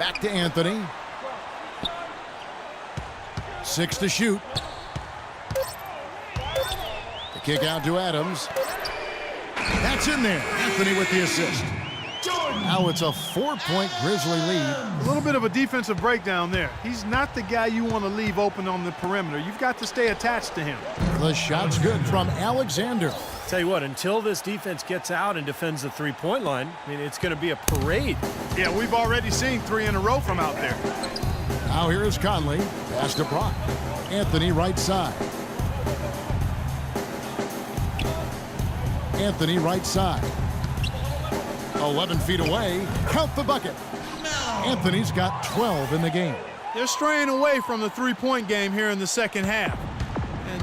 Back to Anthony. 6 to shoot. The kick out to Adams. That's in there. Anthony with the assist. Now it's a 4-point Grizzly lead. A little bit of a defensive breakdown there. He's not the guy you want to leave open on the perimeter. You've got to stay attached to him. The shot's good from Alexander. Tell you what, until this defense gets out and defends the three-point line, I mean, it's going to be a parade. Yeah, we've already seen 3 in a row from out there. Now here is Conley. Pass to Brock. Anthony right side. Anthony right side. 11 feet away. Count the bucket. Anthony's got 12 in the game. They're straying away from the three-point game here in the second half. And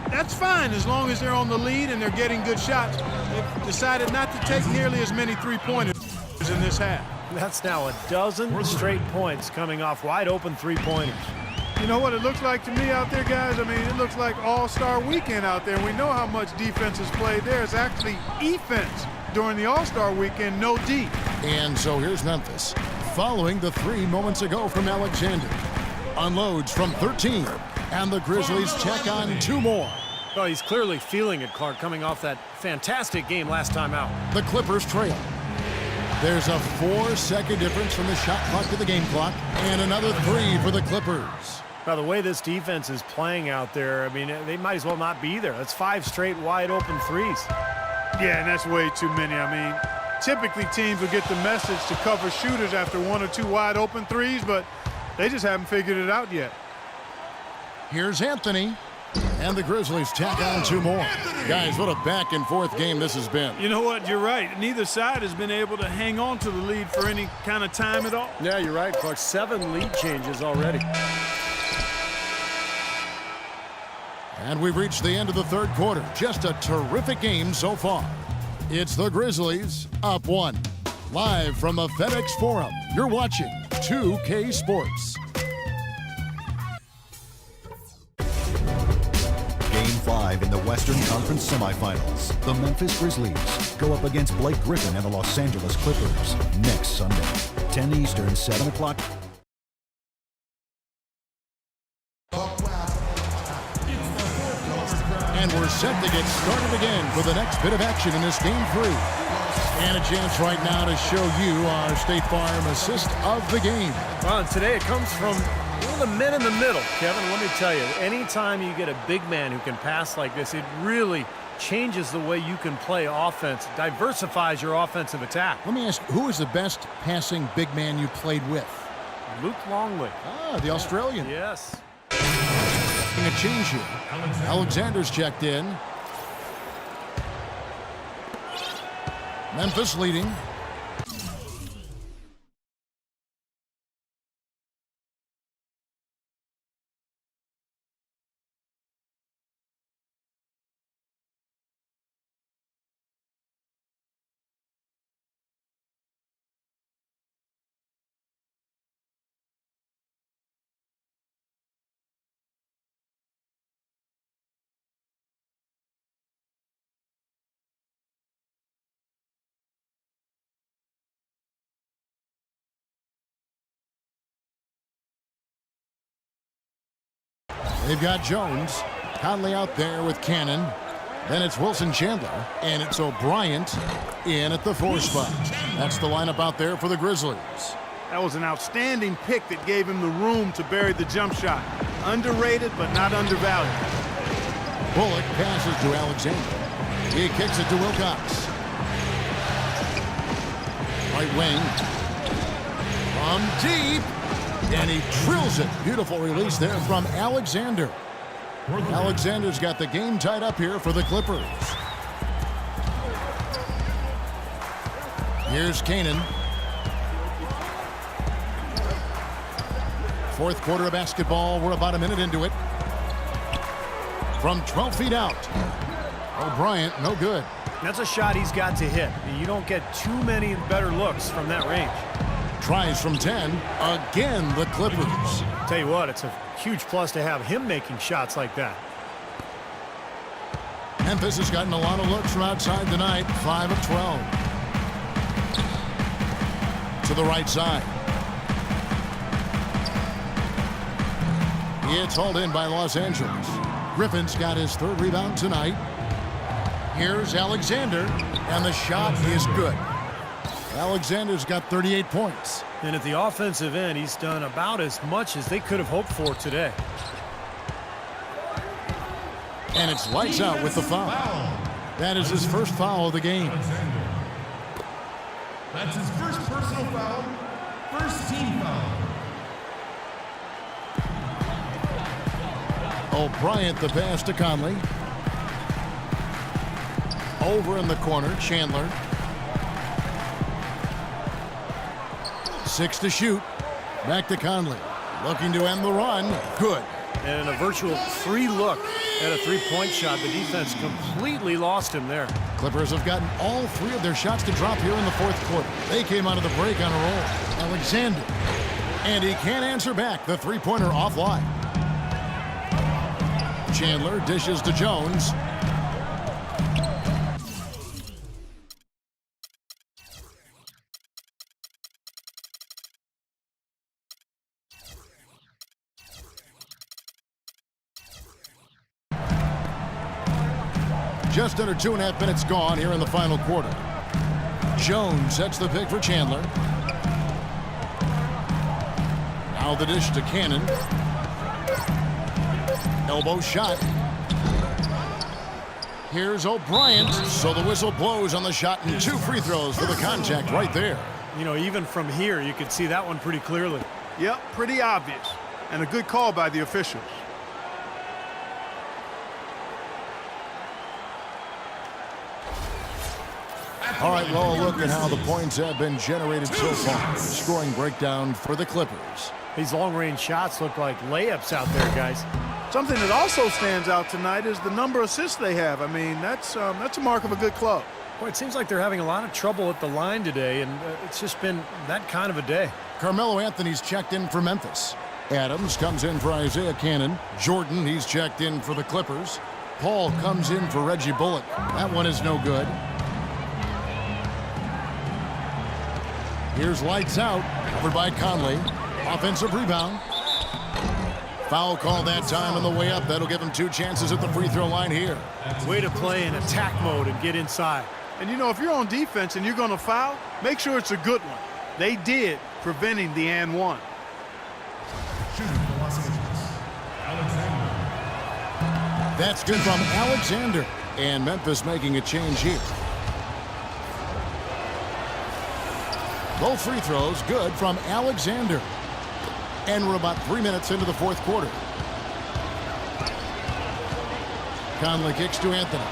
that's fine as long as they're on the lead and they're getting good shots. They've decided not to take nearly as many three-pointers in this half. That's now a dozen straight points coming off wide-open three-pointers. You know what it looks like to me out there, guys? I mean, it looks like All-Star Weekend out there. We know how much defense is played there. It's actually offense during the All-Star Weekend, no D. And so here's Memphis, following the 3 moments ago from Alexander. Unloads from 13, and the Grizzlies check on 2 more. Well, he's clearly feeling it, Clark, coming off that fantastic game last time out. The Clippers trail. There's a 4-second difference from the shot clock to the game clock, and another 3 for the Clippers. Now, the way this defense is playing out there, I mean, they might as well not be there. That's 5 straight wide-open threes. Yeah, and that's way too many. I mean, typically teams will get the message to cover shooters after 1 or 2 wide-open threes, but they just haven't figured it out yet. Here's Anthony, and the Grizzlies tack on 2 more. Guys, what a back-and-forth game this has been. You know what? You're right. Neither side has been able to hang on to the lead for any kind of time at all. Yeah, you're right, Clark. 7 lead changes already. And we've reached the end of the 3rd quarter. Just a terrific game so far. It's the Grizzlies up 1. Live from the FedEx Forum, you're watching 2K Sports. Game 5 in the Western Conference semifinals. The Memphis Grizzlies go up against Blake Griffin and the Los Angeles Clippers next Sunday. 10 Eastern, 7 o'clock. And we're set to get started again for the next bit of action in this Game 3. And a chance right now to show you our State Farm assist of the game. Well, and today it comes from one of the men in the middle. Kevin, let me tell you, anytime you get a big man who can pass like this, it really changes the way you can play offense, diversifies your offensive attack. Let me ask, who is the best passing big man you played with? Luke Longley. Ah, the Australian. Yes. A change here. Alexander's checked in. Memphis leading. They've got Jones. Conley out there with Cannon. Then it's Wilson Chandler. And it's O'Brien in at the 4 spot. That's the lineup out there for the Grizzlies. That was an outstanding pick that gave him the room to bury the jump shot. Underrated, but not undervalued. Bullock passes to Alexander. He kicks it to Wilcox. Right wing. From deep. And he drills it. Beautiful release there from Alexander. Alexander's got the game tied up here for the Clippers. Here's Canaan. 4th quarter of basketball. We're about a minute into it. From 12 feet out. O'Brien, no good. That's a shot he's got to hit. You don't get too many better looks from that range. Tries from 10. Again, the Clippers. Tell you what, it's a huge plus to have him making shots like that. Memphis has gotten a lot of looks from outside tonight. 5 of 12. To the right side. It's hauled in by Los Angeles. Griffin's got his third rebound tonight. Here's Alexander, and the shot is good. Alexander's got 38 points. And at the offensive end, he's done about as much as they could have hoped for today. And it's lights out with the foul. That is his first foul of the game. That's his first personal foul, first team foul. O'Brien the pass to Conley. Over in the corner, Chandler. 6 to shoot. Back to Conley. Looking to end the run. Good. And a virtual free look at a three-point shot. The defense completely lost him there. Clippers have gotten all 3 of their shots to drop here in the fourth quarter. They came out of the break on a roll. Alexander. And he can't answer back. The three-pointer offline. Chandler dishes to Jones. Just under 2.5 minutes gone here in the final quarter. Jones sets the pick for Chandler. Now the dish to Cannon. Elbow shot. Here's O'Brien. So the whistle blows on the shot and 2 free throws for the contact right there. You know, even from here, you could see that one pretty clearly. Yep, pretty obvious. And a good call by the officials. All right, well, look at how the points have been generated so far. Scoring breakdown for the Clippers. These long-range shots look like layups out there, guys. Something that also stands out tonight is the number of assists they have. I mean, that's a mark of a good club. Boy, it seems like they're having a lot of trouble at the line today, and it's just been that kind of a day. Carmelo Anthony's checked in for Memphis. Adams comes in for Isaiah Cannon. Jordan, he's checked in for the Clippers. Paul comes in for Reggie Bullock. That one is no good. Here's lights out, covered by Conley. Offensive rebound. Foul call that time on the way up. That'll give him 2 chances at the free throw line here. Way to play in attack mode and get inside. And you know, if you're on defense and you're going to foul, make sure it's a good one. They did, preventing the and one. Shooting for Los Angeles, Alexander. That's good from Alexander. And Memphis making a change here. Both free throws good from Alexander. And we're about 3 minutes into the fourth quarter. Conley kicks to Anthony.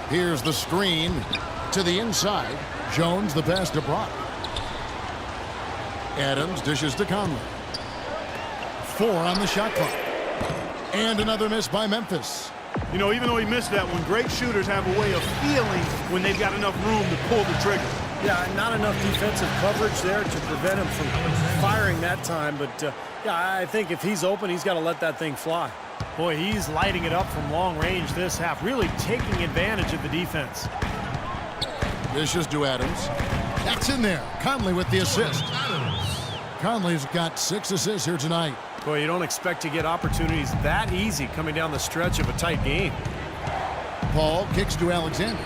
Here's the screen to the inside. Jones the pass to Brock. Adams dishes to Conley. 4 on the shot clock. And another miss by Memphis. You know, even though he missed that one, great shooters have a way of feeling when they've got enough room to pull the trigger. Yeah, not enough defensive coverage there to prevent him from firing that time. But, yeah, I think if he's open, he's got to let that thing fly. Boy, he's lighting it up from long range this half, really taking advantage of the defense. Dishes to Adams. That's in there. Conley with the assist. Conley's got 6 assists here tonight. Boy, you don't expect to get opportunities that easy coming down the stretch of a tight game. Paul kicks to Alexander.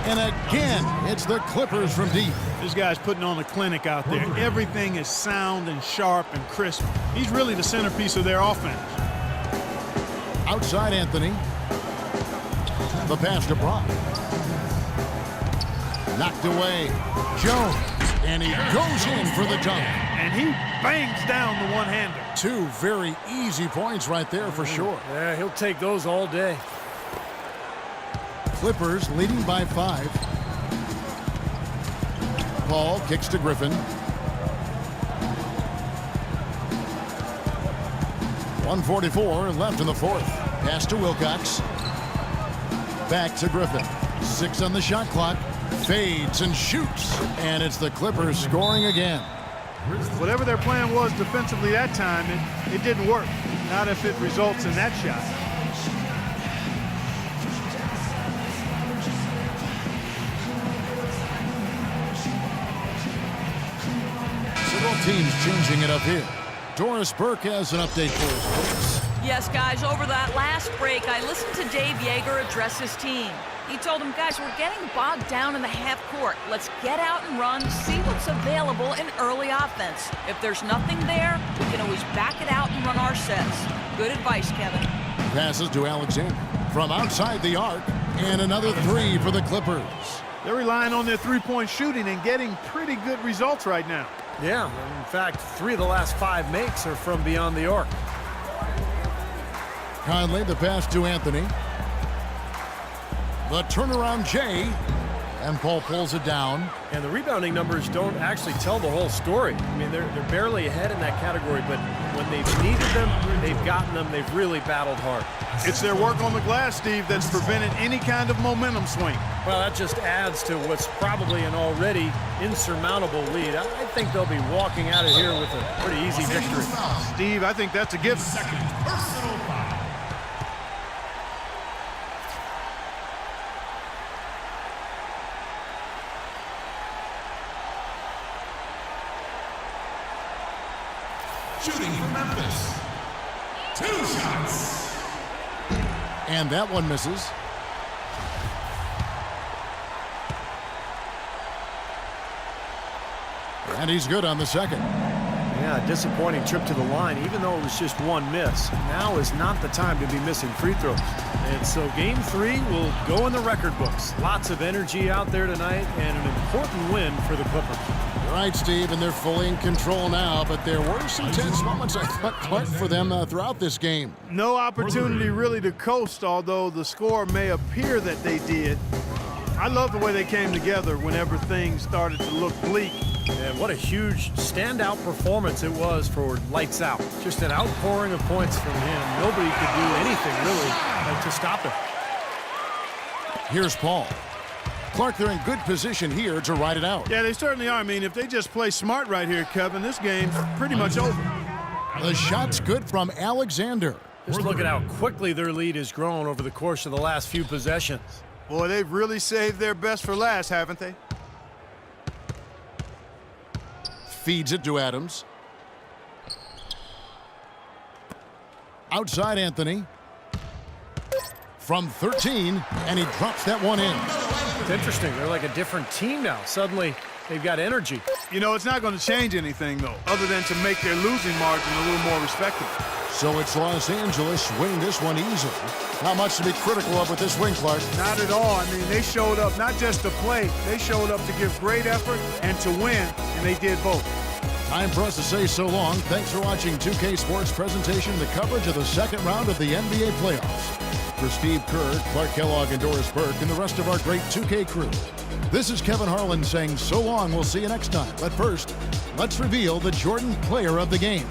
And again, it's the Clippers from deep. This guy's putting on a clinic out there. Everything is sound and sharp and crisp. He's really the centerpiece of their offense. Outside Anthony. The pass to Brock. Knocked away. Jones. And he goes in for the dunk. And he bangs down the one-hander. 2 very easy points right there for sure. Yeah, he'll take those all day. Clippers leading by 5. Paul kicks to Griffin. 1:44 left in the fourth. Pass to Wilcox. Back to Griffin. 6 on the shot clock. Fades and shoots. And it's the Clippers scoring again. Whatever their plan was defensively that time, it didn't work. Not if it results in that shot. teams changing it up here. Doris Burke has an update for us, folks. Yes, guys, over that last break, I listened to Dave Yeager address his team. He told them, guys, we're getting bogged down in the half court. Let's get out and run, see what's available in early offense. If there's nothing there, we can always back it out and run our sets. Good advice, Kevin. Passes to Alexander from outside the arc, and another three for the Clippers. They're relying on their three-point shooting and getting pretty good results right now. Yeah, in fact, 3 of the last 5 makes are from beyond the arc. Conley, the pass to Anthony. The turnaround Jay, and Paul pulls it down. And the rebounding numbers don't actually tell the whole story. I mean, they're barely ahead in that category, but when they've needed them, they've gotten them. They've really battled hard. It's their work on the glass, Steve, that's prevented any kind of momentum swing. Well, that just adds to what's probably an already insurmountable lead. I think they'll be walking out of here with a pretty easy victory. Steve, I think that's a given. Second personal foul. Shooting for Memphis. 2 shots. And that one misses. And he's good on the second. Yeah, disappointing trip to the line, even though it was just 1 miss. Now is not the time to be missing free throws. And so game 3 will go in the record books. Lots of energy out there tonight and an important win for the Clippers. Right, Steve, and they're fully in control now, but there were some tense moments, I thought, Clark, for them throughout this game. No opportunity really to coast, although the score may appear that they did. I love the way they came together whenever things started to look bleak. And what a huge standout performance it was for Lights Out. Just an outpouring of points from him. Nobody could do anything really to stop him. Here's Paul. Clark, they're in good position here to ride it out. Yeah, they certainly are. I mean, if they just play smart right here, Kevin, this game's pretty much over. The shot's good from Alexander. Just look at how quickly their lead has grown over the course of the last few possessions. Boy, they've really saved their best for last, haven't they? Feeds it to Adams. Outside Anthony. From 13, and he drops that one in. It's interesting. They're like a different team now. Suddenly, they've got energy. You know, it's not going to change anything, though, other than to make their losing margin a little more respectable. So it's Los Angeles winning this one easily. Not much to be critical of with this win, Clark. Not at all. I mean, they showed up not just to play. They showed up to give great effort and to win, and they did both. Time for us to say so long. Thanks for watching 2K Sports presentation and the coverage of the second round of the NBA playoffs. For Steve Kerr, Clark Kellogg, and Doris Burke, and the rest of our great 2K crew, this is Kevin Harlan saying so long. We'll see you next time. But first, let's reveal the Jordan Player of the Game.